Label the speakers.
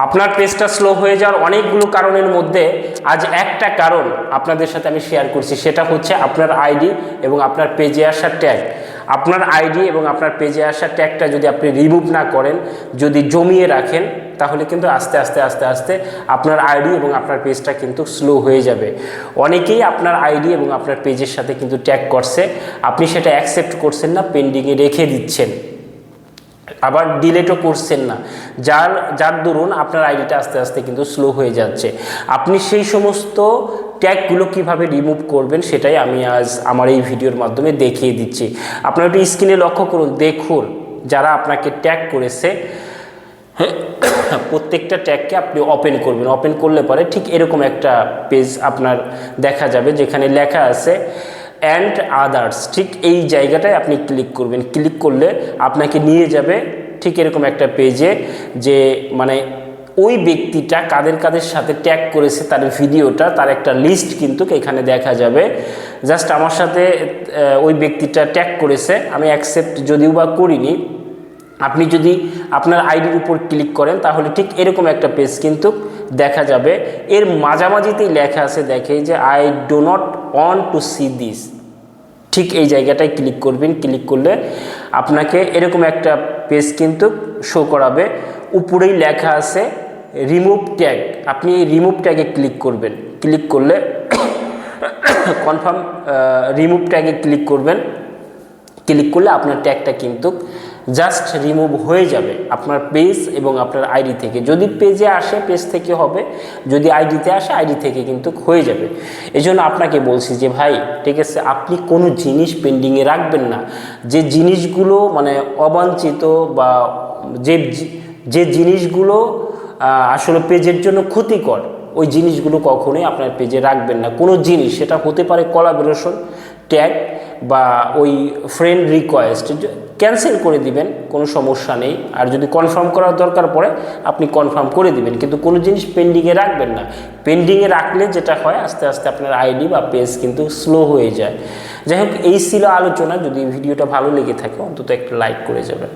Speaker 1: আপনার পেজটা স্লো হয়ে যাওয়ার অনেকগুলো কারণের মধ্যে আজ একটা কারণ আপনাদের সাথে আমি শেয়ার করছি, সেটা হচ্ছে আপনার আইডি এবং আপনার পেজে আসা ট্যাগ। আপনার আইডি এবং আপনার পেজে আসা ট্যাগটা যদি আপনি রিমুভ না করেন, যদি জমিয়ে রাখেন, তাহলে কিন্তু আস্তে আস্তে আস্তে আস্তে আপনার আইডি এবং আপনার পেজটা কিন্তু স্লো হয়ে যাবে। অনেকেই আপনার আইডি এবং আপনার পেজের সাথে কিন্তু ট্যাগ করছে, আপনি সেটা অ্যাকসেপ্ট করছেন না, পেন্ডিংয়ে রেখে দিচ্ছেন, আবার ডিলেটও করছেন না, যার দরুন আপনার আইডিটা আস্তে আস্তে কিন্তু স্লো হয়ে যাচ্ছে। আপনি সেই সমস্ত ট্যাগগুলো কিভাবে রিমুভ করবেন সেটাই আমি আজ আমার এই ভিডিওর মাধ্যমে দেখিয়ে দিচ্ছি। আপনারা একটু স্ক্রিনে লক্ষ্য করুন, দেখুন যারা আপনাকে ট্যাগ করেছে প্রত্যেকটা ট্যাগকে আপনি ওপেন করবেন। ওপেন করলে পরে ঠিক এরকম একটা পেজ আপনার দেখা যাবে যেখানে লেখা আছে অ্যান্ড আদার্স। ঠিক এই জায়গাটায় আপনি ক্লিক করবেন। ক্লিক করলে আপনাকে নিয়ে যাবে ঠিক এরকম একটা পেজে, যে মানে ওই ব্যক্তিটা কাদের কাদের সাথে ট্যাগ করেছে তার ভিডিওটা, তার একটা লিস্ট কিন্তু এখানে দেখা যাবে। জাস্ট আমার সাথে ওই ব্যক্তিটা ট্যাগ করেছে, আমি অ্যাকসেপ্ট যদিও বা করিনি। আপনি যদি আপনার আইডির উপর ক্লিক করেন তাহলে ঠিক এরকম একটা পেজ কিন্তু দেখা যাবে। এর মাঝামাঝিতেই লেখা আছে, দেখে যে I do not want to see this. ঠিক এই জায়গাটায় ক্লিক করবেন। ক্লিক করলে আপনাকে এরকম একটা পেজ কিন্তু শো করাবে। উপরেই লেখা আছে রিমুভ ট্যাগ। আপনি এই রিমুভ ট্যাগে ক্লিক করবেন। ক্লিক করলে কনফার্ম রিমুভ ট্যাগে ক্লিক করবেন। ক্লিক করলে আপনার ট্যাগটা কিন্তু জাস্ট রিমুভ হয়ে যাবে আপনার পেজ এবং আপনার আইডি থেকে। যদি পেজে আসে পেজ থেকে হবে, যদি আইডিতে আসে আইডি থেকে কিন্তু হয়ে যাবে। এই জন্য আপনাকে বলছি যে ভাই, ঠিক আছে, আপনি কোনো জিনিস পেন্ডিংয়ে রাখবেন না। যে জিনিসগুলো মানে অবাঞ্ছিত বা যে জিনিসগুলো আসলে পেজের জন্য ক্ষতিকর, ওই জিনিসগুলো কখনোই আপনার পেজে রাখবেন না। কোনো জিনিস, সেটা হতে পারে কোলাবোরেশন, ট্যাগ বা ওই ফ্রেন্ড রিকোয়েস্ট, ক্যান্সেল করে দিবেন, কোনো সমস্যা নেই। আর যদি কনফার্ম করার দরকার পড়ে আপনি কনফার্ম করে দিবেন, কিন্তু কোনো জিনিস পেন্ডিংয়ে রাখবেন না। পেন্ডিংয়ে রাখলে যেটা হয়, আস্তে আস্তে আপনার আইডি বা পেজ কিন্তু স্লো হয়ে যায়। যাই হোক, এই ছিল আলোচনা। যদি ভিডিওটা ভালো লেগে থাকে অন্তত একটা লাইক করে যাবেন।